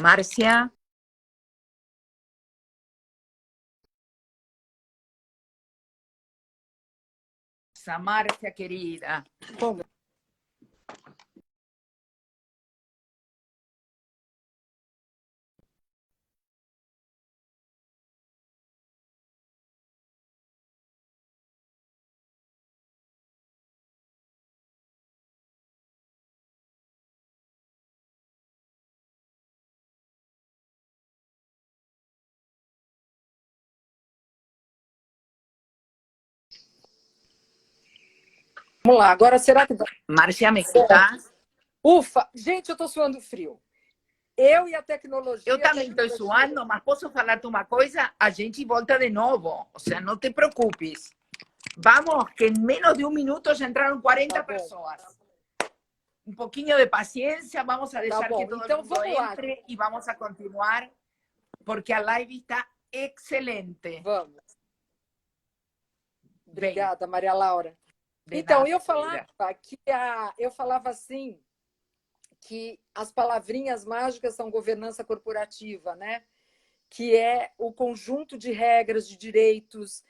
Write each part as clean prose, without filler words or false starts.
Márcia. Essa Márcia querida. Como? Vamos lá, agora será que... Márcia, me escuta? Ufa! Gente, eu tô suando frio. Eu e a tecnologia... Eu também estou suando, mas posso falar-te uma coisa? A gente volta de novo. Ou seja, não te preocupes. Vamos, que em menos de um minuto já entraram 40 pessoas. Um pouquinho de paciência, vamos a deixar que todo mundo entre e vamos a continuar, porque a live está excelente. Vamos. Obrigada, Maria Laura. Então, eu falava assim, que as palavrinhas mágicas são governança corporativa, né? Que é o conjunto de regras, de direitos,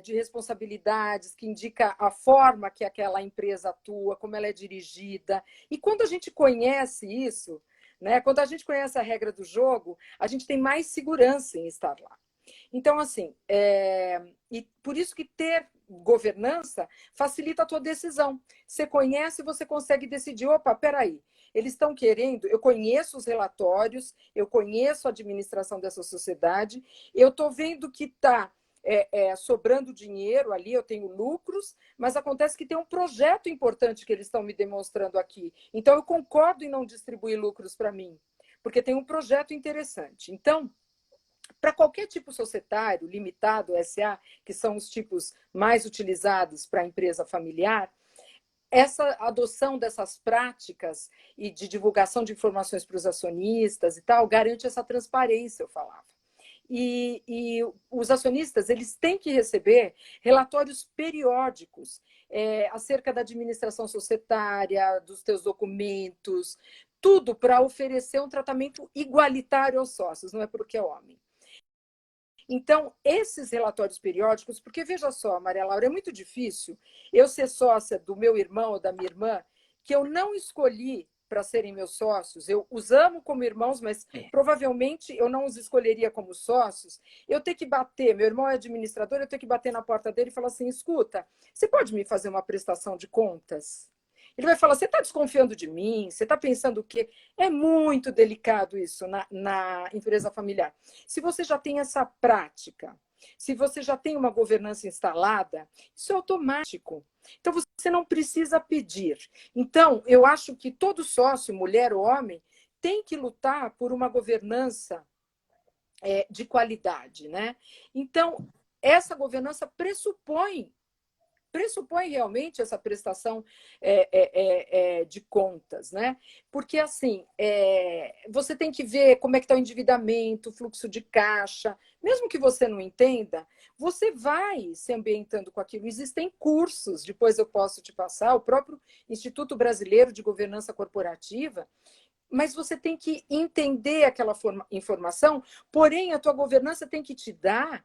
de responsabilidades, que indica a forma que aquela empresa atua, como ela é dirigida. E quando a gente conhece isso, né? Quando a gente conhece a regra do jogo, a gente tem mais segurança em estar lá. Então, assim, e por isso que ter governança facilita a tua decisão. Você conhece, você consegue decidir, opa, peraí, eles estão querendo, eu conheço os relatórios, eu conheço a administração dessa sociedade, eu estou vendo que está sobrando dinheiro ali, eu tenho lucros, mas acontece que tem um projeto importante que eles estão me demonstrando aqui. Então, eu concordo em não distribuir lucros para mim, porque tem um projeto interessante. Então, para qualquer tipo societário, limitado, SA, que são os tipos mais utilizados para a empresa familiar, essa adoção dessas práticas e de divulgação de informações para os acionistas e tal, garante essa transparência, eu falava. E os acionistas, eles têm que receber relatórios periódicos acerca da administração societária, dos teus documentos, tudo para oferecer um tratamento igualitário aos sócios, não é porque é homem. Então, esses relatórios periódicos, porque veja só, Maria Laura, é muito difícil eu ser sócia do meu irmão ou da minha irmã, que eu não escolhi para serem meus sócios, eu os amo como irmãos, mas provavelmente eu não os escolheria como sócios, eu ter que bater, meu irmão é administrador, eu ter que bater na porta dele e falar assim, escuta, você pode me fazer uma prestação de contas? Ele vai falar, você está desconfiando de mim? Você está pensando o quê? É muito delicado isso na empresa familiar. Se você já tem essa prática, se você já tem uma governança instalada, isso é automático. Então, você não precisa pedir. Então, eu acho que todo sócio, mulher ou homem, tem que lutar por uma governança de qualidade, né? Então, essa governança pressupõe realmente essa prestação de contas, né? Porque, assim, você tem que ver como é que está o endividamento, o fluxo de caixa. Mesmo que você não entenda, você vai se ambientando com aquilo. Existem cursos, depois eu posso te passar, o próprio Instituto Brasileiro de Governança Corporativa, mas você tem que entender aquela informação, porém, a tua governança tem que te dar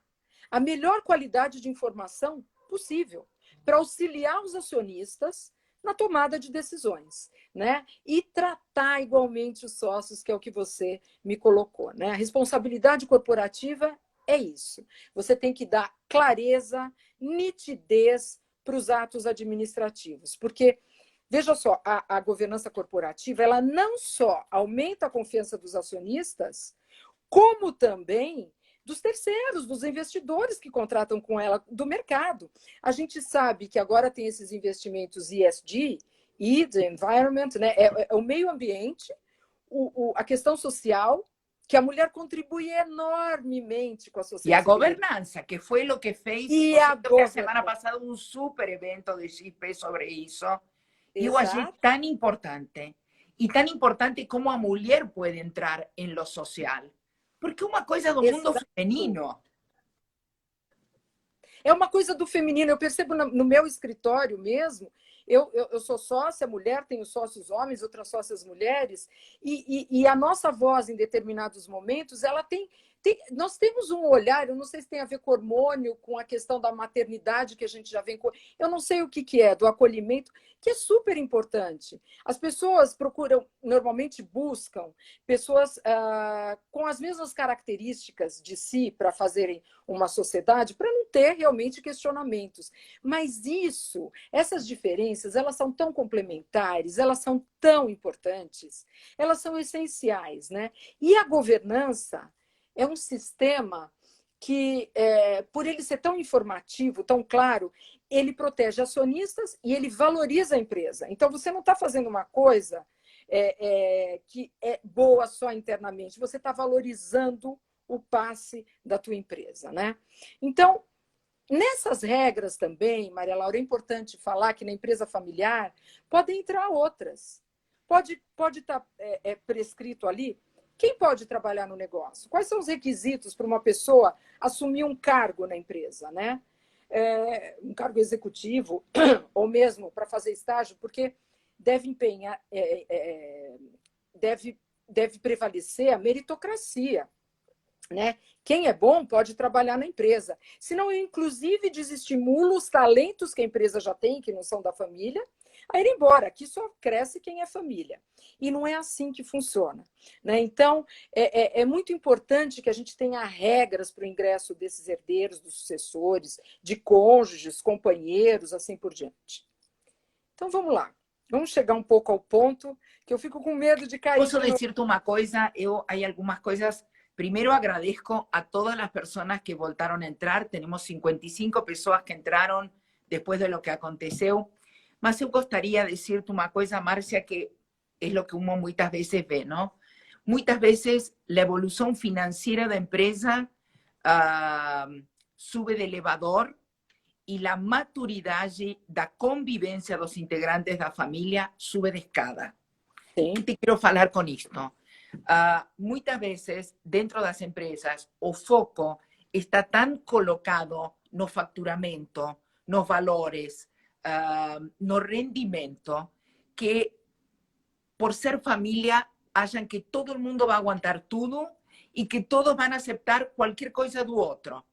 a melhor qualidade de informação possível, para auxiliar os acionistas na tomada de decisões, né? E tratar igualmente os sócios, que é o que você me colocou, né? A responsabilidade corporativa é isso. Você tem que dar clareza, nitidez para os atos administrativos, porque veja só, a governança corporativa, ela não só aumenta a confiança dos acionistas, como também dos terceiros, dos investidores que contratam com ela, do mercado. A gente sabe que agora tem esses investimentos ESG, the environment, né? É o meio ambiente, a questão social, que a mulher contribui enormemente com a sociedade. E a governança, que foi o que fez. E a semana passada um super evento de XP sobre isso. E eu achei tão importante. E tão importante como a mulher pode entrar em lo social. Porque é uma coisa do mundo feminino. É uma coisa do feminino. Eu percebo no meu escritório mesmo Eu sou sócia mulher, tenho sócios homens, outras sócias mulheres, e a nossa voz, em determinados momentos, ela nós temos um olhar, eu não sei se tem a ver com hormônio, com a questão da maternidade, que a gente já vem com... Eu não sei o que é, do acolhimento, que é super importante. As pessoas procuram, normalmente buscam pessoas com as mesmas características de si para fazerem uma sociedade, para não ter realmente questionamentos. Mas essas diferenças, elas são tão complementares, elas são tão importantes, elas são essenciais, né? E a governança é um sistema que, por ele ser tão informativo, tão claro, ele protege acionistas e ele valoriza a empresa. Então, você não está fazendo uma coisa que é boa só internamente, você está valorizando o passe da tua empresa, né? Então, nessas regras também, Maria Laura, é importante falar que na empresa familiar podem entrar outras. Pode estar prescrito ali quem pode trabalhar no negócio. Quais são os requisitos para uma pessoa assumir um cargo na empresa, né? Um cargo executivo ou mesmo para fazer estágio, porque deve prevalecer a meritocracia. Né? Quem é bom pode trabalhar na empresa. Senão, eu, inclusive, desestimulo os talentos que a empresa já tem, que não são da família, a ir embora. Aqui só cresce quem é família. E não é assim que funciona. Né? Então, é muito importante que a gente tenha regras para o ingresso desses herdeiros, dos sucessores, de cônjuges, companheiros, assim por diante. Então, vamos lá. Vamos chegar um pouco ao ponto, que eu fico com medo de cair. Posso decirte uma coisa? Hay algumas coisas. Primero agradezco a todas las personas que voltaron a entrar. Tenemos 55 personas que entraron después de lo que aconteceu. Mas eu gostaria de decirte uma coisa, Márcia, que es lo que uno muchas veces ve, ¿no? Muchas veces la evolución financiera da empresa sube de elevador y la maturidade da convivência dos integrantes da família sube de escada. Sim. ¿Qué te quiero falar con esto? Muchas veces dentro das empresas o foco está tan colocado no facturamento, nos valores, no rendimento, que por ser familia achan que todo el mundo va a aguantar tudo y que todos van a aceptar cualquier coisa do outro.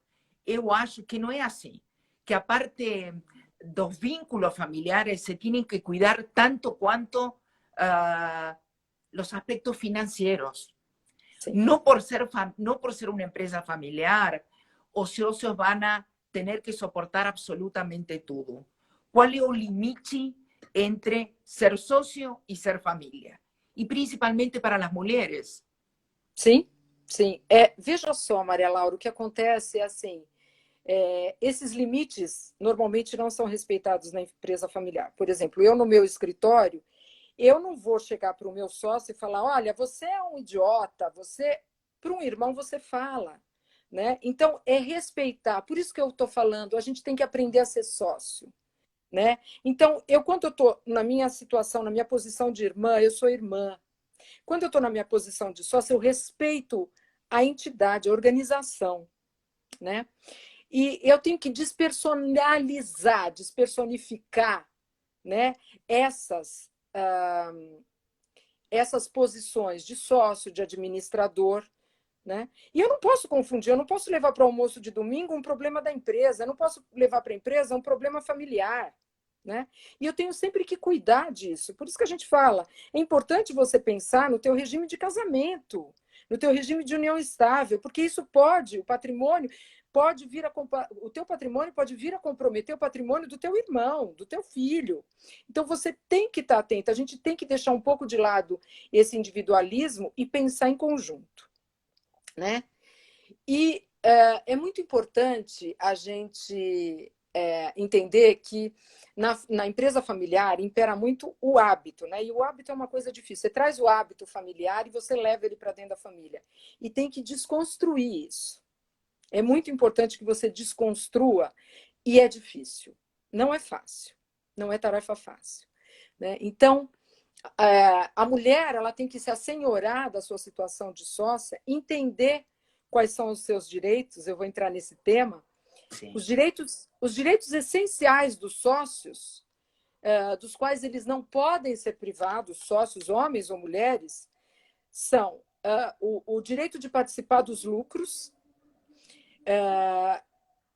Eu acho que não é assim, que a parte dos vínculos familiares se tienen que cuidar tanto quanto los aspectos financieros. Sí. No por ser una empresa familiar, os socios van a tener que soportar absolutamente todo. ¿Cuál es el límite entre ser socio y ser familia? E principalmente para as mulheres. Sim, sim. Veja só, Maria Laura, o que acontece é assim, esses limites normalmente não são respeitados na empresa familiar. Por exemplo, eu no meu escritório, eu não vou chegar para o meu sócio e falar, olha, você é um idiota, para um irmão você fala. Né? Então, é respeitar. Por isso que eu estou falando, a gente tem que aprender a ser sócio. Né? Então, quando eu estou na minha situação, na minha posição de irmã, eu sou irmã. Quando eu estou na minha posição de sócio, eu respeito a entidade, a organização. Né? E eu tenho que despersonalizar, despersonificar, né, essas posições de sócio, de administrador. Né? E eu não posso confundir, eu não posso levar para o almoço de domingo um problema da empresa, eu não posso levar para a empresa um problema familiar. Né? E eu tenho sempre que cuidar disso. Por isso que a gente fala, é importante você pensar no teu regime de casamento, no teu regime de união estável, porque isso o patrimônio pode vir o teu patrimônio pode vir a comprometer o patrimônio do teu irmão, do teu filho. Então você tem que estar atento, a gente tem que deixar um pouco de lado esse individualismo e pensar em conjunto. Né? E é muito importante a gente entender que na empresa familiar impera muito o hábito, né? E o hábito é uma coisa difícil. Você traz o hábito familiar e você leva ele para dentro da família. E tem que desconstruir isso. É muito importante que você desconstrua e é difícil. Não é fácil. Não é tarefa fácil. Né? Então, a mulher ela tem que se assenhorar da sua situação de sócia, entender quais são os seus direitos, eu vou entrar nesse tema. Sim. Os direitos essenciais dos sócios dos quais eles não podem ser privados, sócios, homens ou mulheres, são o direito de participar dos lucros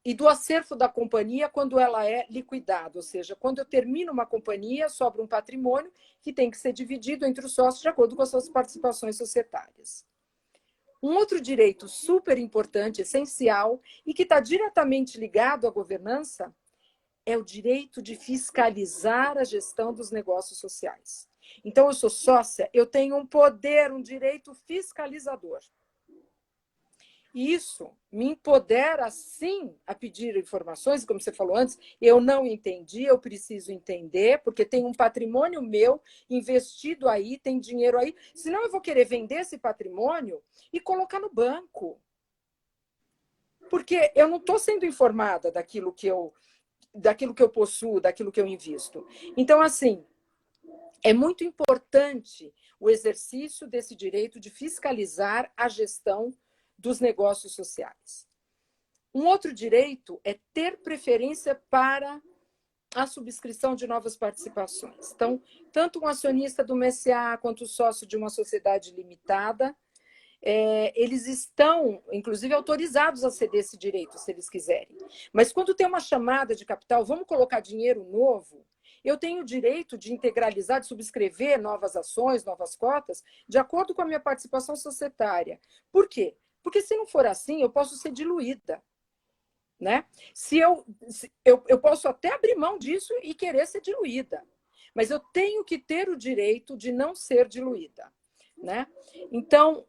e do acervo da companhia quando ela é liquidada, ou seja, quando eu termino uma companhia, sobra um patrimônio que tem que ser dividido entre os sócios de acordo com as suas participações societárias. Um outro direito super importante, essencial, e que está diretamente ligado à governança, é o direito de fiscalizar a gestão dos negócios sociais. Então, eu sou sócia, eu tenho um poder, um direito fiscalizador. E isso me empodera, sim, a pedir informações, como você falou antes, eu não entendi, eu preciso entender, porque tem um patrimônio meu investido aí, tem dinheiro aí, senão eu vou querer vender esse patrimônio e colocar no banco. Porque eu não estou sendo informada daquilo que eu possuo, daquilo que eu invisto. Então, assim, é muito importante o exercício desse direito de fiscalizar a gestão dos negócios sociais. Um outro direito é ter preferência para a subscrição de novas participações. Então, tanto um acionista do MSA quanto o sócio de uma sociedade limitada, eles estão, inclusive, autorizados a ceder esse direito, se eles quiserem. Mas quando tem uma chamada de capital, vamos colocar dinheiro novo, eu tenho o direito de integralizar, de subscrever novas ações, novas cotas, de acordo com a minha participação societária. Por quê? Porque se não for assim, eu posso ser diluída. Né? Eu posso até abrir mão disso e querer ser diluída, mas eu tenho que ter o direito de não ser diluída. Né? Então,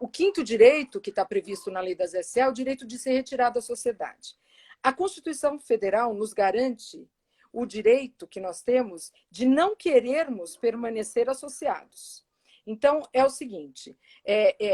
o quinto direito que está previsto na lei das SA é o direito de ser retirado da sociedade. A Constituição Federal nos garante o direito que nós temos de não querermos permanecer associados. Então, é o seguinte,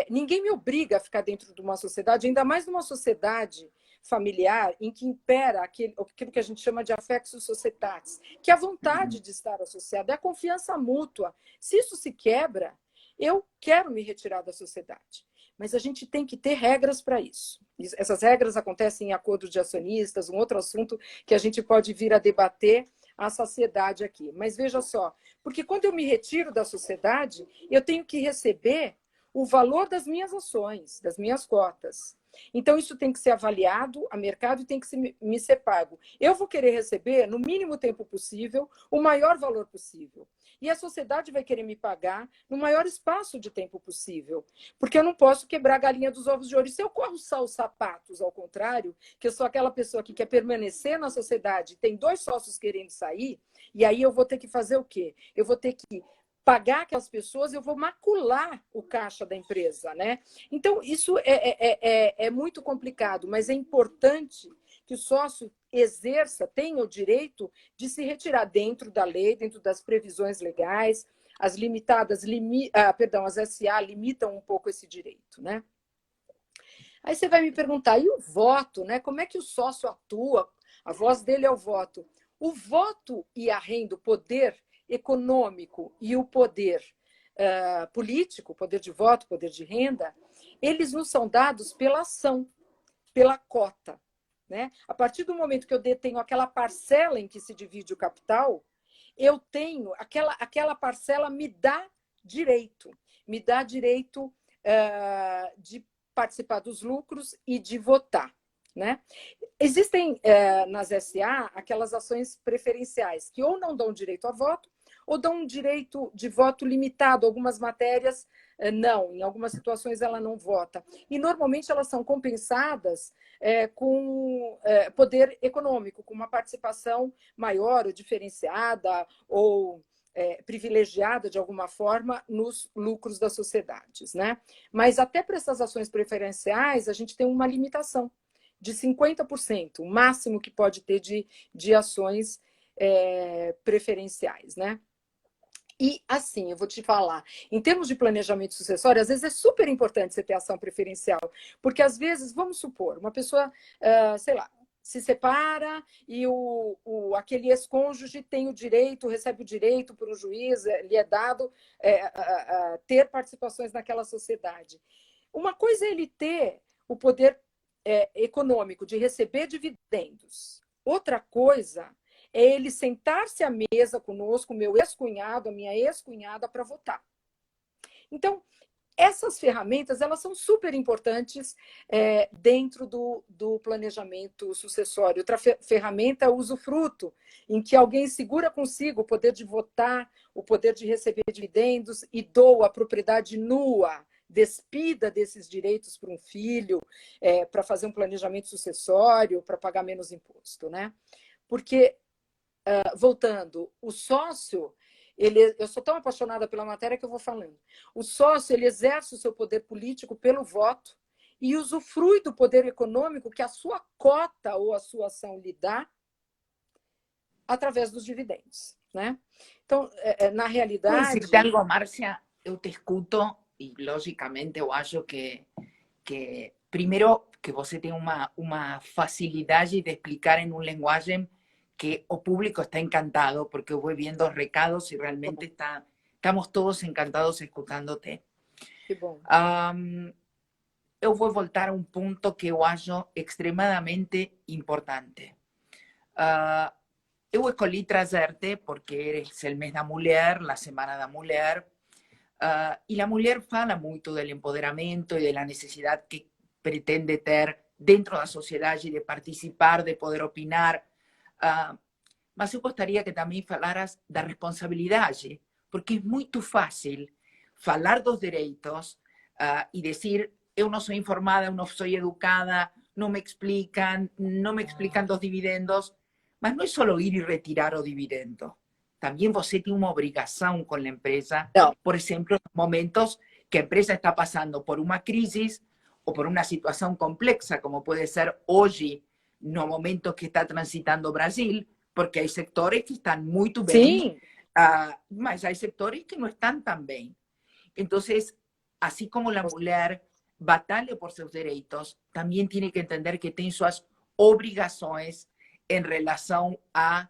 ninguém me obriga a ficar dentro de uma sociedade, ainda mais numa sociedade familiar em que impera aquilo que a gente chama de affectio societatis, que é a vontade de estar associado, é a confiança mútua. Se isso se quebra, eu quero me retirar da sociedade. Mas a gente tem que ter regras para isso. Essas regras acontecem em acordo de acionistas, um outro assunto que a gente pode vir a debater à saciedade aqui. Mas veja só, porque quando eu me retiro da sociedade, eu tenho que receber o valor das minhas ações, das minhas cotas. Então, isso tem que ser avaliado a mercado e tem que me ser pago. Eu vou querer receber, no mínimo tempo possível, o maior valor possível. E a sociedade vai querer me pagar no maior espaço de tempo possível. Porque eu não posso quebrar a galinha dos ovos de ouro. E se eu calçar os sapatos, ao contrário, que eu sou aquela pessoa que quer permanecer na sociedade, tem 2 sócios querendo sair, e aí eu vou ter que fazer o quê? Eu vou ter que pagar aquelas pessoas, eu vou macular o caixa da empresa, né? Então, isso é muito complicado, mas é importante que o sócio exerça, tenha o direito de se retirar dentro da lei, dentro das previsões legais. As limitadas, as SA limitam um pouco esse direito, né? Aí você vai me perguntar, e o voto, né? Como é que o sócio atua? A voz dele é o voto. O voto e a renda, o poder econômico e o poder político, poder de voto, poder de renda, eles nos são dados pela ação, pela cota. Né? A partir do momento que eu detenho aquela parcela em que se divide o capital, eu tenho, aquela parcela me dá direito de participar dos lucros e de votar. Né? Existem nas SA aquelas ações preferenciais que ou não dão direito a voto ou dão um direito de voto limitado. Algumas matérias não, em algumas situações ela não vota. E normalmente elas são compensadas com poder econômico, com uma participação maior ou diferenciada ou privilegiada de alguma forma nos lucros das sociedades. Né? Mas até para essas ações preferenciais a gente tem uma limitação de 50%, o máximo que pode ter de ações preferenciais, né? E, assim, eu vou te falar, em termos de planejamento sucessório, às vezes é super importante você ter ação preferencial, porque, às vezes, vamos supor, uma pessoa, sei lá, se separa e aquele ex-cônjuge tem o direito, recebe o direito por um juiz, lhe é dado ter participações naquela sociedade. Uma coisa é ele ter o poder econômico de receber dividendos. Outra coisa é ele sentar-se à mesa conosco, o meu ex-cunhado, a minha ex-cunhada, para votar. Então, essas ferramentas, elas são super importantes dentro do planejamento sucessório. Outra ferramenta é o usufruto, em que alguém segura consigo o poder de votar, o poder de receber dividendos e doa a propriedade nua, despida desses direitos para um filho, para fazer um planejamento sucessório, para pagar menos imposto, né? Porque, voltando, o sócio... eu sou tão apaixonada pela matéria que eu vou falando. O sócio, ele exerce o seu poder político pelo voto e usufrui do poder econômico que a sua cota ou a sua ação lhe dá através dos dividendos, né? Então, na realidade... Vou dizer algo, Márcia, eu te escuto e, logicamente, eu acho que primeiro, que você tem uma facilidade de explicar em linguagem que o público está encantado, porque eu vou vendo recados e realmente estamos todos encantados escutando-te. Que bom. Eu vou voltar a um ponto que eu acho extremadamente importante. Eu escolhi trazer-te porque eres o mês da mulher, a semana da mulher, e a mulher fala muito do empoderamento e da necessidade que pretende ter dentro da sociedade de participar, de poder opinar. Mas eu gostaria que também falaras da responsabilidade, porque é muito fácil falar dos direitos e dizer eu não sou informada, eu não sou educada, não me explicam dos dividendos, mas não é só ir e retirar o dividendo. Também você tem uma obrigação com a empresa, por exemplo, nos momentos que a empresa está passando por uma crise ou por uma situação complexa, como pode ser hoje, no momento que está transitando o Brasil, porque há sectores que estão muito bem, mas há setores que não estão tão bem. Então, assim como a mulher batalha por seus direitos, também tem que entender que tem suas obrigações em relação a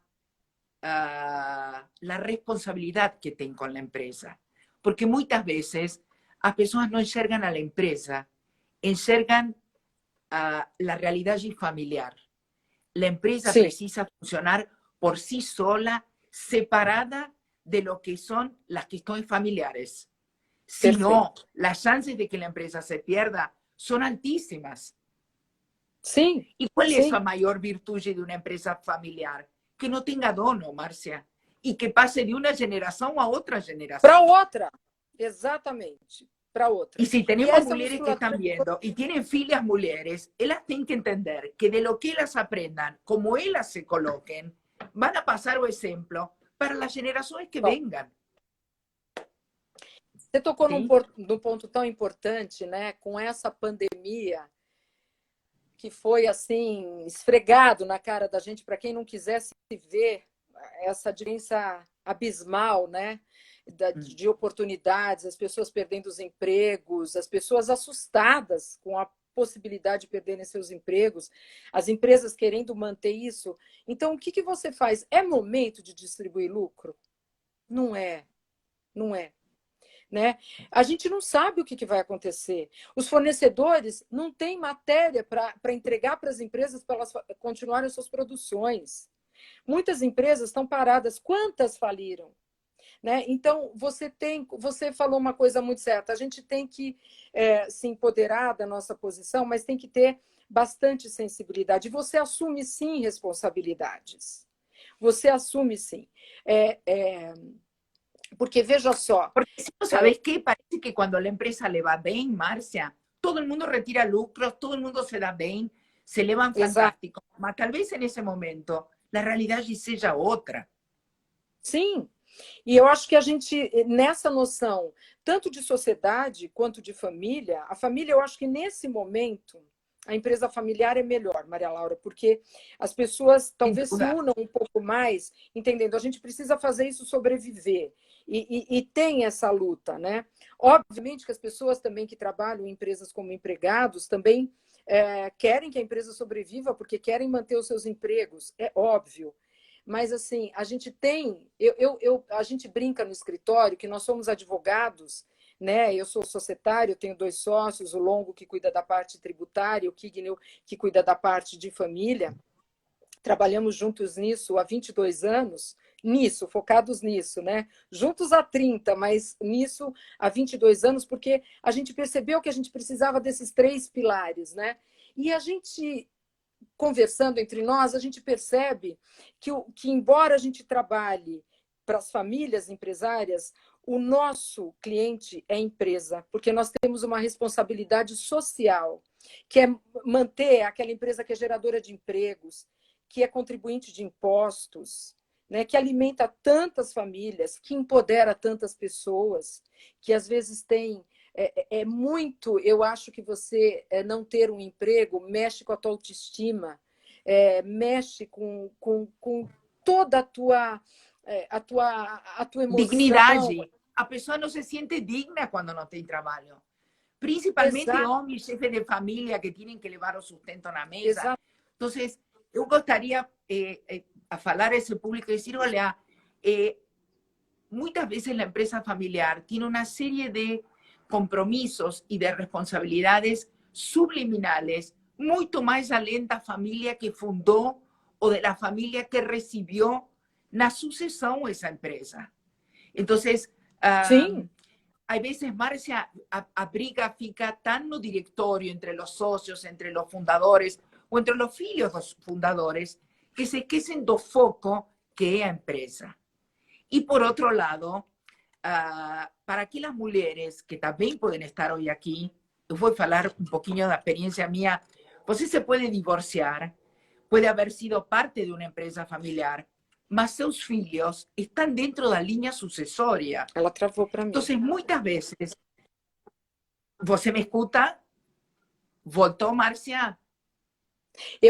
la responsabilidad que tem com a empresa. Porque muitas vezes as pessoas não enxergam a empresa, enxergam a realidade familiar. La empresa precisa funcionar por sí sola, separada de lo que son las cuestiones familiares. Si no, las chances de que la empresa se pierda son altísimas. Sim. ¿Y cuál es la mayor virtud de una empresa familiar? Que no tenga dono, Márcia, y que pase de una generación a otra generación. Para outra, exatamente. Para outra. Y si tenemos mujeres que están viendo y tienen filhas mujeres, ellas tienen que entender que de lo que ellas aprendan, como ellas se coloquen, van a pasar o ejemplo para las generaciones que vengan. Você tocou num ponto tão importante, né? Com essa pandemia que foi assim esfregado na cara da gente, para quem não quisesse ver essa diferença abismal, né? De oportunidades, as pessoas perdendo os empregos, as pessoas assustadas com a possibilidade de perderem seus empregos, as empresas querendo manter isso. Então, o que você faz? É momento de distribuir lucro? Não é. Não é. Né? A gente não sabe o que vai acontecer. Os fornecedores não têm matéria para entregar para as empresas para elas continuarem suas produções. Muitas empresas estão paradas. Quantas faliram? Né? Então, você falou uma coisa muito certa. A gente tem que se empoderar da nossa posição, mas tem que ter bastante sensibilidade. Você assume, sim, responsabilidades. Você assume, sim. Porque, veja só... Porque, ¿sabes qué? Parece que cuando a la empresa le va bien, Márcia, todo el mundo retira lucros, todo el mundo se da bien, se le van fantástico. Mas tal vez en ese momento la realidad seja outra. Sim. E eu acho que a gente, nessa noção, tanto de sociedade quanto de família, a família, eu acho que nesse momento, a empresa familiar é melhor, Maria Laura, porque as pessoas talvez se unam um pouco mais, entendendo, a gente precisa fazer isso sobreviver. E tem essa luta, né? Obviamente que as pessoas também que trabalham em empresas como empregados também querem que a empresa sobreviva porque querem manter os seus empregos, é óbvio. Mas, assim, a gente tem... a gente brinca no escritório que nós somos advogados, né? Eu sou societário, tenho 2 sócios, o Longo, que cuida da parte tributária, o Kignel, que cuida da parte de família. trabalhamos juntos nisso há 22 anos, focados nisso, né? Juntos há 30, mas nisso há 22 anos, porque a gente percebeu que a gente precisava desses 3 pilares, né? E a gente, conversando entre nós, a gente percebe que embora a gente trabalhe para as famílias empresárias, o nosso cliente é a empresa, porque nós temos uma responsabilidade social, que é manter aquela empresa que é geradora de empregos, que é contribuinte de impostos, né, que alimenta tantas famílias, que empodera tantas pessoas, que às vezes tem... muito, eu acho que você não ter um emprego mexe com a tua autoestima, mexe com toda a tua emoção. Dignidade. A pessoa não se sente digna quando não tem trabalho. Principalmente Exato. homens, chefes de família que têm que levar o sustento na mesa. Exato. Então, eu gostaria a falar a esse público e dizer, olha, muitas vezes a empresa familiar tem uma série de compromissos e de responsabilidades subliminales muito mais além da família que fundou ou da família que recebeu na sucessão essa empresa. Então, às vezes, Márcia, a briga fica tão no diretório entre os sócios, entre os fundadores ou entre os filhos dos fundadores, que se esquecem do foco que é a empresa. E, por outro lado, para aquelas mulheres que também podem estar hoje aqui, eu vou falar um pouquinho da experiência minha. Você se pode divorciar, pode haver sido parte de uma empresa familiar, mas seus filhos estão dentro da linha sucessória. Ela travou para mim. Então, muitas vezes, você me escuta? Voltou, Márcia?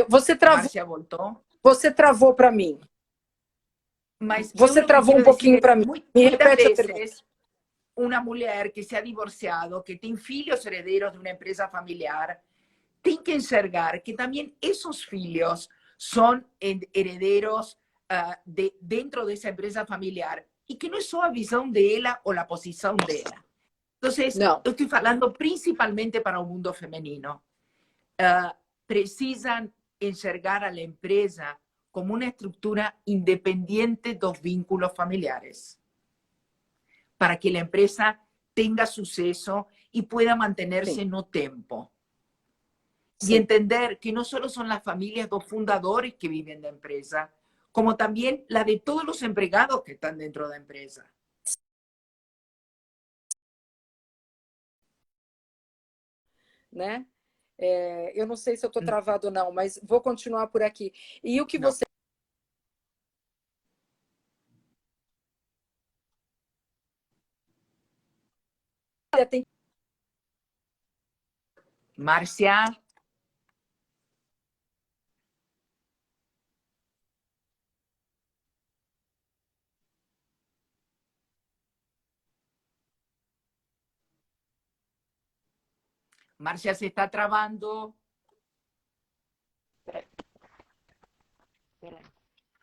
Você travou. Márcia voltou? Você travou para mim. Mas você travou um pouquinho para mim. Me repete a pergunta. Uma mulher que se ha divorciado, que tem filhos herederos de uma empresa familiar, tem que enxergar que também esses filhos são herederos dentro dessa empresa familiar e que não é só a visão dela ou a posição dela. Então, eu estou falando principalmente para o mundo feminino. Precisam enxergar a empresa como uma estrutura independente dos vínculos familiares, para que a empresa tenha sucesso e pueda manter-se no tempo. Y entender que no solo son las familias dos fundadores que viven de empresa, como también la de todos los empleados que están dentro de la empresa. Né? Eu não sei se eu estou travado ou não, mas vou continuar por aqui. E o que você... tem... Márcia? Márcia se está travando. Peraí.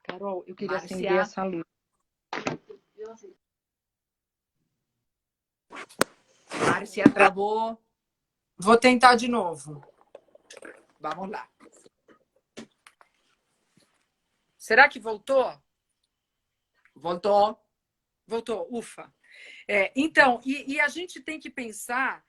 Carol, eu queria acender essa luz. Márcia travou. Vou tentar de novo. Vamos lá. Será que voltou? Voltou. Voltou, ufa. Então, e a gente tem que pensar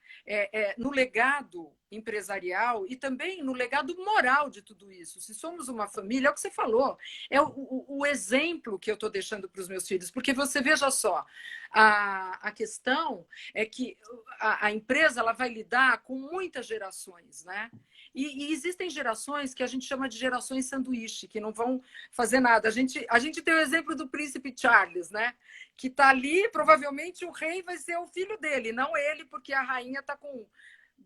no legado empresarial e também no legado moral de tudo isso. Se somos uma família, é o que você falou, é o exemplo que eu estou deixando para os meus filhos, porque você veja só, a questão é que a empresa ela vai lidar com muitas gerações, né? E existem gerações que a gente chama de gerações sanduíche, que não vão fazer nada. A gente tem o exemplo do príncipe Charles, né? Que está ali, provavelmente o rei vai ser o filho dele, não ele, porque a rainha está com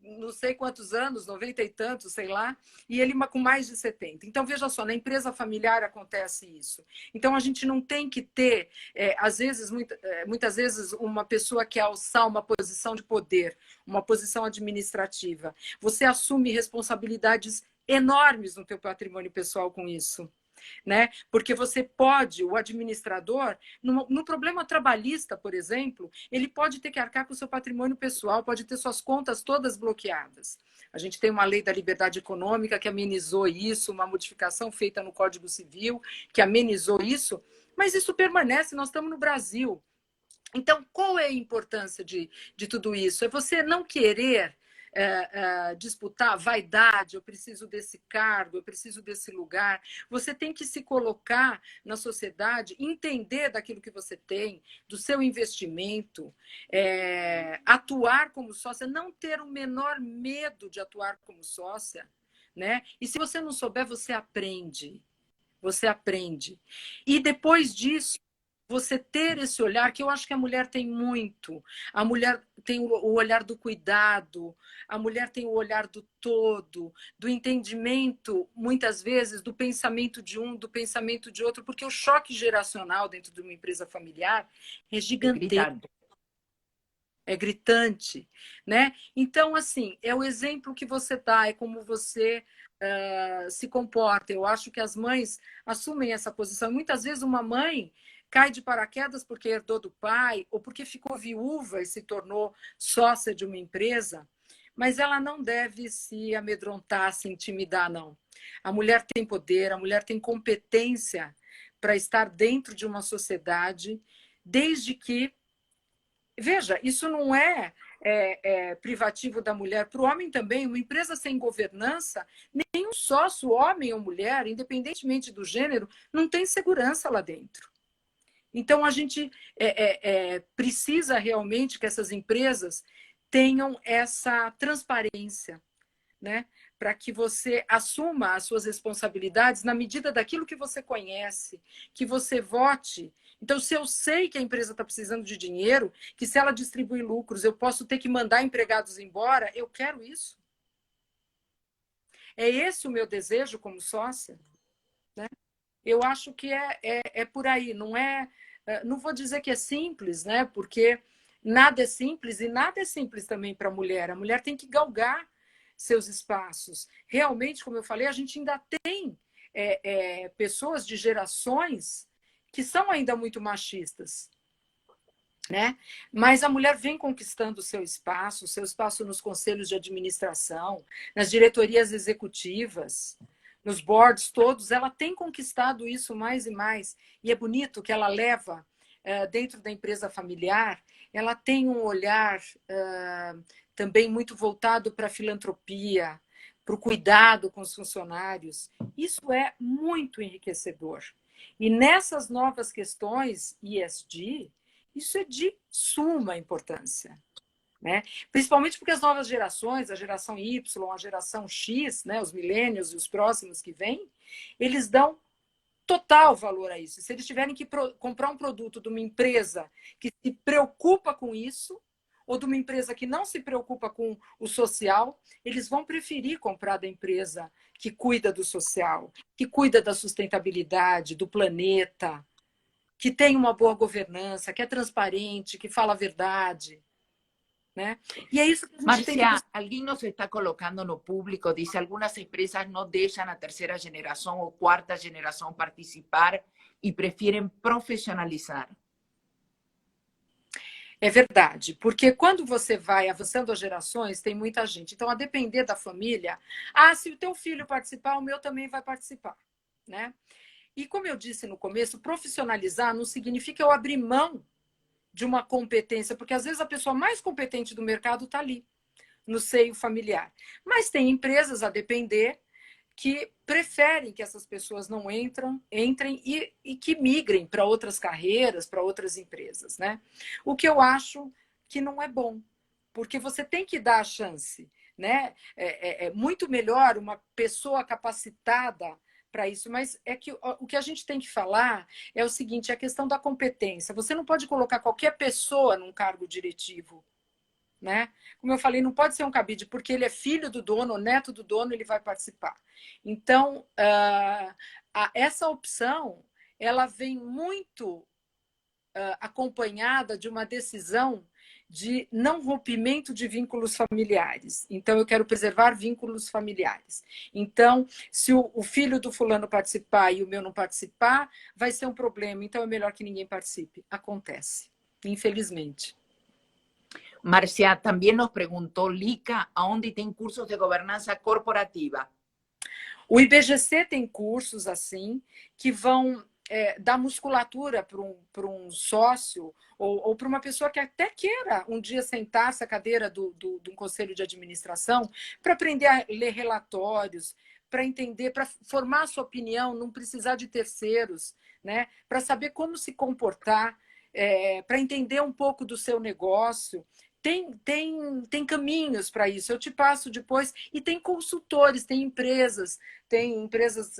não sei quantos anos, 90 e tantos, sei lá, e ele com mais de 70. Então, veja só, na empresa familiar acontece isso. Então, a gente não tem que ter, às vezes, muitas vezes, uma pessoa que alçar uma posição de poder, uma posição administrativa. Você assume responsabilidades enormes no teu patrimônio pessoal com isso. né? Porque você pode, o administrador, no problema trabalhista, por exemplo, ele pode ter que arcar com o seu patrimônio pessoal, pode ter suas contas todas bloqueadas. A gente tem uma lei da liberdade econômica que amenizou isso, uma modificação feita no Código Civil que amenizou isso, mas isso permanece, nós estamos no Brasil. Então, qual é a importância de tudo isso? É você não querer disputar vaidade, eu preciso desse cargo, eu preciso desse lugar. Você tem que se colocar na sociedade, entender daquilo que você tem, do seu investimento, atuar como sócia, não ter o menor medo de atuar como sócia, né? E se você não souber, você aprende. Você aprende. E depois disso, você ter esse olhar, que eu acho que a mulher tem muito. A mulher tem o olhar do cuidado, a mulher tem o olhar do todo, do entendimento, muitas vezes, do pensamento de um, do pensamento de outro, porque o choque geracional dentro de uma empresa familiar é gigantesco. É gritante, né? Então, assim, é o exemplo que você dá, é como você se comporta. Eu acho que as mães assumem essa posição. Muitas vezes uma mãe cai de paraquedas porque herdou do pai ou porque ficou viúva e se tornou sócia de uma empresa, mas ela não deve se amedrontar, se intimidar, não. A mulher tem poder, a mulher tem competência para estar dentro de uma sociedade, desde que... Veja, isso não é privativo da mulher. Para o homem também, uma empresa sem governança, nenhum sócio, homem ou mulher, independentemente do gênero, não tem segurança lá dentro. Então, a gente precisa realmente que essas empresas tenham essa transparência, né? Para que você assuma as suas responsabilidades na medida daquilo que você conhece, que você vote. Então, se eu sei que a empresa está precisando de dinheiro, que se ela distribui lucros, eu posso ter que mandar empregados embora, eu quero isso. É esse o meu desejo como sócia, né? Eu acho que é por aí, não vou dizer que é simples, né? Porque nada é simples e nada é simples também para a mulher. A mulher tem que galgar seus espaços. Realmente, como eu falei, a gente ainda tem pessoas de gerações que são ainda muito machistas, né? Mas a mulher vem conquistando o seu espaço nos conselhos de administração, nas diretorias executivas, nos boards todos, ela tem conquistado isso mais e mais. E é bonito que ela leva dentro da empresa familiar, ela tem um olhar também muito voltado para a filantropia, para o cuidado com os funcionários. Isso é muito enriquecedor. E nessas novas questões ESG, isso é de suma importância, né? Principalmente porque as novas gerações, a geração Y, a geração X, né, os milênios e os próximos que vêm, eles dão total valor a isso. Se eles tiverem que comprar um produto de uma empresa que se preocupa com isso, ou de uma empresa que não se preocupa com o social, eles vão preferir comprar da empresa que cuida do social, que cuida da sustentabilidade, do planeta, que tem uma boa governança, que é transparente, que fala a verdade, né? E é isso que a gente Marcia, tem que... alguém nos está colocando no público, diz algumas empresas não deixam a terceira geração ou quarta geração participar e preferem profissionalizar. É verdade, porque quando você vai avançando as gerações, tem muita gente. Então, a depender da família, se o teu filho participar, o meu também vai participar, né? E como eu disse no começo, profissionalizar não significa eu abrir mão de uma competência, porque às vezes a pessoa mais competente do mercado está ali, no seio familiar. Mas tem empresas, a depender, que preferem que essas pessoas não entrem e que migrem para outras carreiras, para outras empresas, né? O que eu acho que não é bom, porque você tem que dar a chance, né? É muito melhor uma pessoa capacitada para isso, mas é que o que a gente tem que falar é o seguinte, é a questão da competência. Você não pode colocar qualquer pessoa num cargo diretivo, né? Como eu falei, não pode ser um cabide, porque ele é filho do dono, ou neto do dono, ele vai participar. Então, essa opção, ela vem muito acompanhada de uma decisão de não rompimento de vínculos familiares. Então, eu quero preservar vínculos familiares. Então, se o filho do fulano participar e o meu não participar, vai ser um problema. Então, é melhor que ninguém participe. Acontece, infelizmente. Marcia, también nos preguntó Lica, ¿aonde tem cursos de gobernança corporativa? O IBGC tem cursos assim, que vão dar musculatura para um sócio ou para uma pessoa que até queira um dia sentar-se à cadeira de um conselho de administração para aprender a ler relatórios, para entender, para formar a sua opinião, não precisar de terceiros, né? Para saber como se comportar, para entender um pouco do seu negócio. Tem caminhos para isso, eu te passo depois. E tem consultores, tem empresas,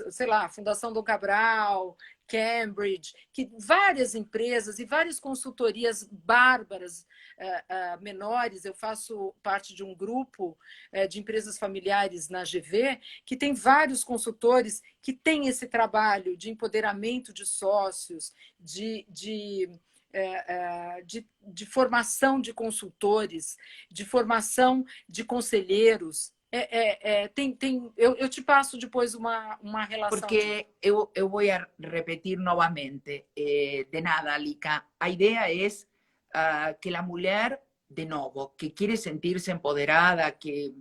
sei lá, Fundação Dom Cabral, Cambridge, várias empresas e várias consultorias bárbaras, menores. Eu faço parte de um grupo de empresas familiares na GV, que tem vários consultores que têm esse trabalho de empoderamento de sócios, de formação de consultores, de formação de conselheiros. Eu te passo depois uma relação. Porque eu vou repetir novamente, de nada, Lica. A ideia é que a mulher, de novo, que quer sentir-se empoderada, que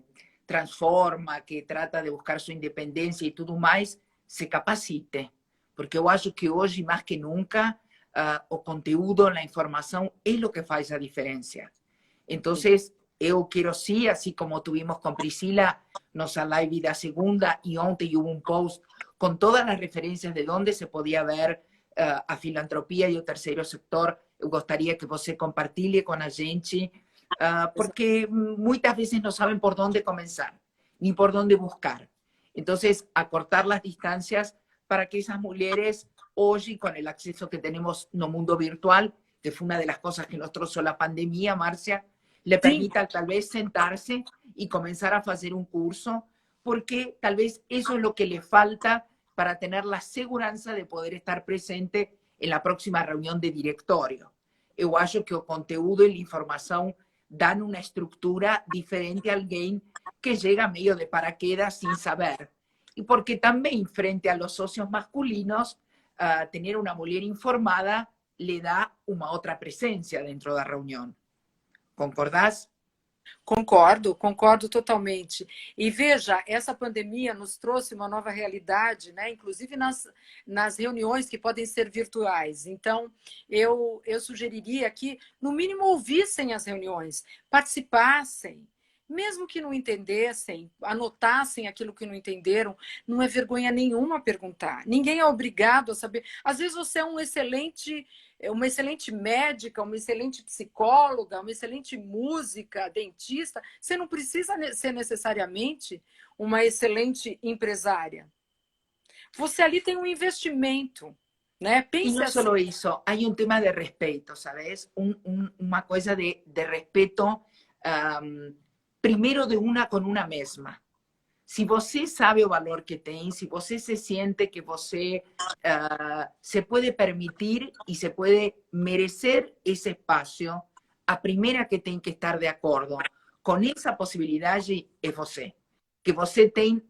transforma, que trata de buscar sua independência e tudo mais, se capacite. Porque eu acho que hoje, mais que nunca, o conteúdo, a informação é o que faz a diferença. Então, eu quero sim, assim como tuvimos com Priscila, nossa live da segunda, e ontem houve um post com todas as referências de onde se podia ver a filantropia e o terceiro setor. Eu gostaria que você compartilhe com a gente, porque muitas vezes não sabem por onde começar, nem por onde buscar. Então, acortar as distâncias para que essas mulheres, hoje, con el acceso que tenemos no mundo virtual, que fue una de las cosas que nos trajo la pandemia, Marcia, le permita tal vez sentarse y comenzar a hacer un curso, porque tal vez eso es lo que le falta para tener la seguridad de poder estar presente en la próxima reunión de directorio. Eu acho que o conteúdo y la información dan una estructura diferente a alguien que llega medio de paraquedas sin saber. Y porque también frente a los socios masculinos, tener una mujer informada le da una otra presencia dentro de la reunión. ¿Concordás? Concordo totalmente. E veja, essa pandemia nos trouxe uma nova realidade, né? Inclusive nas reuniões que podem ser virtuais. Então, eu sugeriria que, no mínimo, ouvissem as reuniões, participassem, mesmo que não entendessem, anotassem aquilo que não entenderam. Não é vergonha nenhuma perguntar. Ninguém é obrigado a saber. Às vezes você é uma excelente médica, uma excelente psicóloga, uma excelente música, dentista. Você não precisa ser necessariamente uma excelente empresária. Você ali tem um investimento, né? Pense e não só isso, há um tema de respeito, sabes? Uma coisa de respeito, primeiro de uma com uma mesma. Se você sabe o valor que tem, se você se sente que você se pode permitir e se pode merecer esse espaço, a primeira que tem que estar de acordo com essa possibilidade é você. Que você tem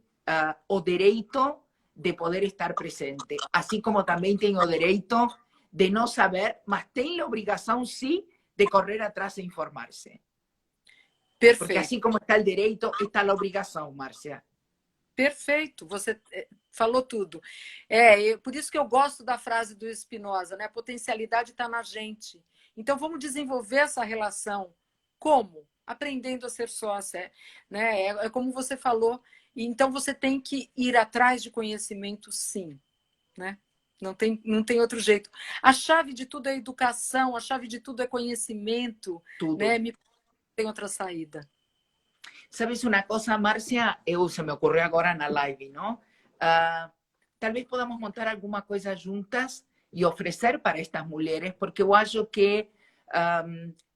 o direito de poder estar presente, assim como também tem o direito de não saber, mas tem a obrigação, sim, de correr atrás e informar-se. Perfeito. Porque assim como está o direito, está a obrigação, Márcia. Perfeito, você falou tudo. Por isso que eu gosto da frase do Spinoza, né? A potencialidade está na gente. Então, vamos desenvolver essa relação. Como? Aprendendo a ser sócia. Né? É como você falou. Então, você tem que ir atrás de conhecimento, sim. Né? Não tem outro jeito. A chave de tudo é educação, a chave de tudo é conhecimento. Tudo. Né? Tem outra saída. ¿Sabes una cosa, Marcia? Se me ocurrió ahora en la live, ¿no? Tal vez podamos montar alguna cosa juntas y ofrecer para estas mujeres, porque yo acho que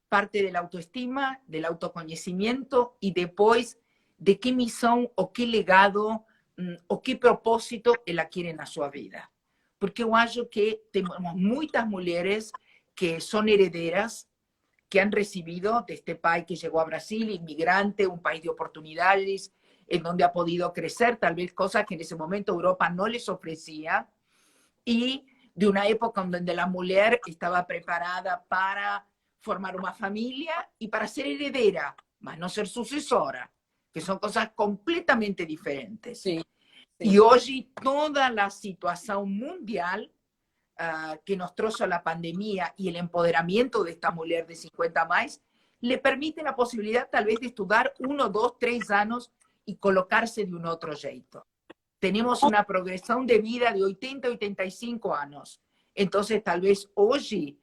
parte de la autoestima, del autoconocimiento y después de qué misión o qué legado o qué propósito ella quiere en su vida. Porque yo acho que tenemos muchas mujeres que son herederas, que han recibido de este país que llegó a Brasil, inmigrante, un país de oportunidades, en donde ha podido crecer tal vez cosas que en ese momento Europa no les ofrecía, y de una época en donde la mujer estaba preparada para formar una familia y para ser heredera, mas no ser sucesora, que son cosas completamente diferentes. Sí, sim. Y hoy toda la situación mundial que nos trouxe la pandemia y el empoderamiento de esta mujer de 50 más, le permite la posibilidad tal vez de estudiar 1, 2, 3 años y colocarse de un otro jeito. Tenemos una progresión de vida de 80, 85 años. Entonces, tal vez hoy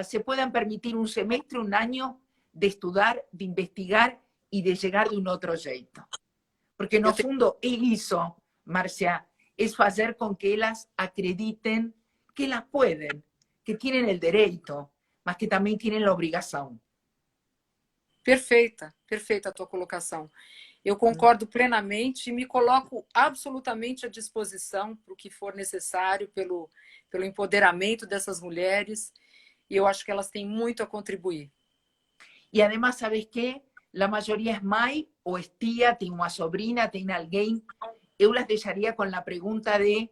se puedan permitir un semestre, un año de estudiar, de investigar y de llegar de un otro jeito. Porque no fundo, eso, Marcia, es hacer con que ellas acrediten que las pueden, que tienen el derecho, mas que também tienen la obrigação. Perfeita, perfeita a tua colocação. Eu concordo plenamente e me coloco absolutamente à disposição para o que for necessário pelo empoderamento dessas mulheres, e eu acho que elas têm muito a contribuir. E además, ¿sabes qué? La mayoría es mãe ou es tía, tem uma sobrina, tem alguém. Eu las deixaria com a pergunta de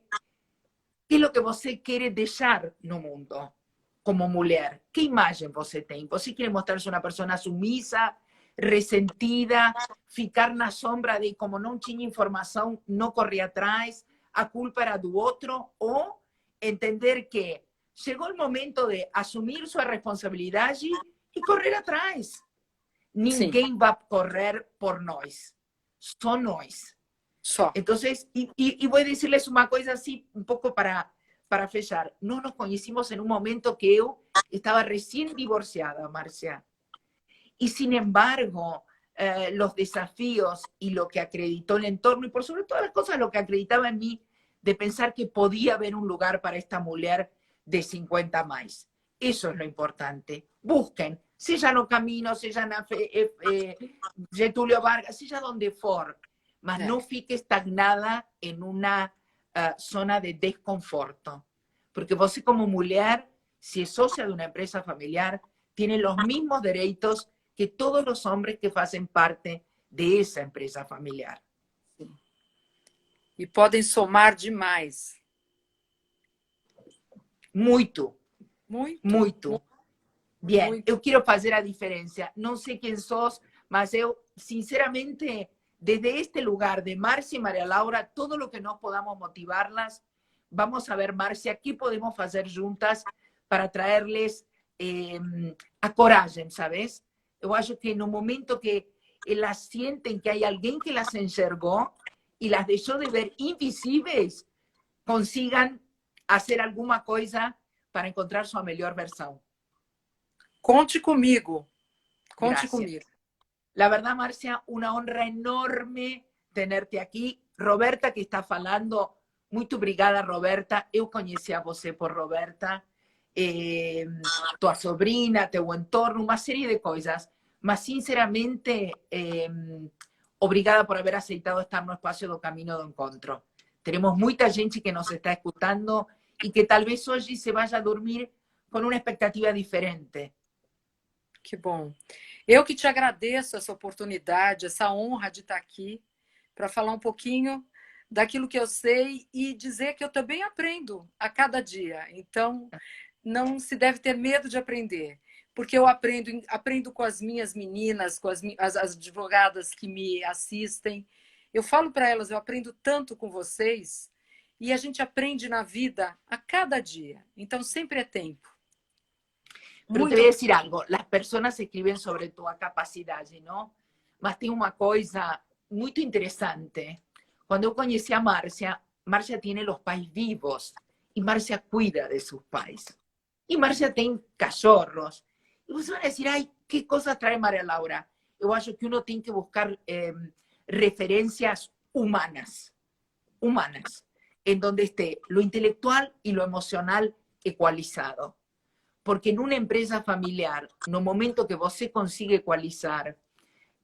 ¿qué es lo que você quiere deixar no mundo como mulher? ¿Qué imagen você tem? ¿Você quiere mostrarse una persona sumisa, resentida, ficar na sombra de como não tinha informação, não correr atrás, a culpa era do outro? ¿O entender que llegó el momento de asumir su responsabilidad y correr atrás? Ninguém va a correr por nós, só nós. Só. Entonces, y voy a decirles una cosa así, un poco para fechar. No nos conocimos en un momento que yo estaba recién divorciada, Marcia. Y sin embargo, los desafíos y lo que acreditó el entorno, y por sobre todas las cosas, lo que acreditaba en mí, de pensar que podía haber un lugar para esta mujer de 50 más. Eso es lo importante. Busquen, sea no Camino, sea Getúlio Vargas, sea donde for, mas no fique estagnada en una zona de desconforto. Porque vos como mujer, si es socia de una empresa familiar, tiene los mismos derechos que todos los hombres que hacen parte de esa empresa familiar. E podem somar demais. Muito. Muito. Muito. Bien, Muito. eu quiero hacer a diferencia. No sé quién sos, mas eu, sinceramente, desde este lugar de Marcia y María Laura, todo lo que nos podamos motivarlas, vamos a ver, Marcia, qué podemos hacer juntas para traerles a coragem, ¿sabes? Yo acho que en un momento que las sienten que hay alguien que las enxergó y las dejó de ver invisibles, consigan hacer alguna cosa para encontrar su mejor versión. Conte comigo. Conte Gracias. comigo. La verdad, Marcia, una honra enorme tenerte aquí. Roberta, que está falando, muito obrigada, Roberta. Eu conheci a você por Roberta, tua sobrina, teu entorno, uma série de coisas. Mas, sinceramente, obrigada por haber aceitado estar no espacio do Camino do Encontro. Tenemos muita gente que nos está escutando y que tal vez hoy se vaya a dormir con una expectativa diferente. Que bom. Eu que te agradeço essa oportunidade, essa honra de estar aqui para falar um pouquinho daquilo que eu sei e dizer que eu também aprendo a cada dia. Então, não se deve ter medo de aprender, porque eu aprendo com as minhas meninas, com as advogadas que me assistem. Eu falo para elas, eu aprendo tanto com vocês e a gente aprende na vida a cada dia. Então, sempre é tempo. Pero te voy a decir algo, las personas escriben sobre tu capacidad, ¿no? Mas tem una cosa muy interesante. Cuando yo conocí a Marcia, Marcia tiene los pais vivos y Marcia cuida de sus pais. Y Marcia tiene cachorros. Y ustedes van a decir, ay, ¿qué cosas trae María Laura? Yo acho que uno tiene que buscar referencias humanas, en donde esté lo intelectual y lo emocional ecualizado. Porque en una empresa familiar, no momento que você consigue ecualizar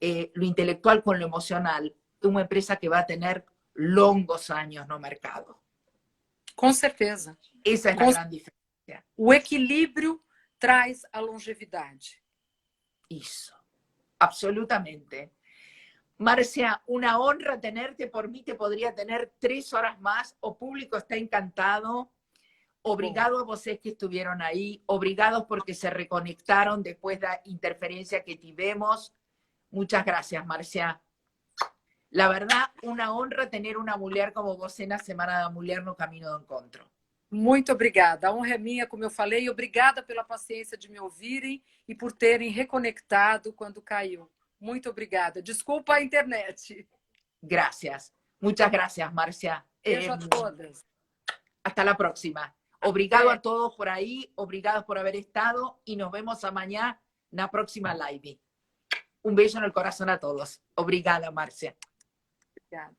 lo intelectual con lo emocional, es una empresa que va a tener longos años no mercado. Com certeza. Esa es la gran diferencia. O equilíbrio traz a longevidade. Eso, absolutamente. Marcia, una honra tenerte. Por mí te podría tener 3 horas más. O público está encantado. Obrigado a vocês que estuvieron ahí. Obrigados porque se reconectaron después de la interferencia que tivemos. Muchas gracias, Marcia. La verdad, una honra tener uma mulher como você na Semana da Mulher no Caminho do Encontro. Muito obrigada. A honra é minha, como eu falei. Obrigada pela paciência de me ouvirem e por terem reconectado quando caiu. Muito obrigada. Desculpa a internet. Gracias. Muchas gracias, Marcia. Beijo a todas. Hasta la próxima. Obrigado a todos por ahí. Obrigados por haber estado. Y nos vemos amanhã na próxima live. Un beso en el corazón a todos. Obrigada, Marcia. Obrigada.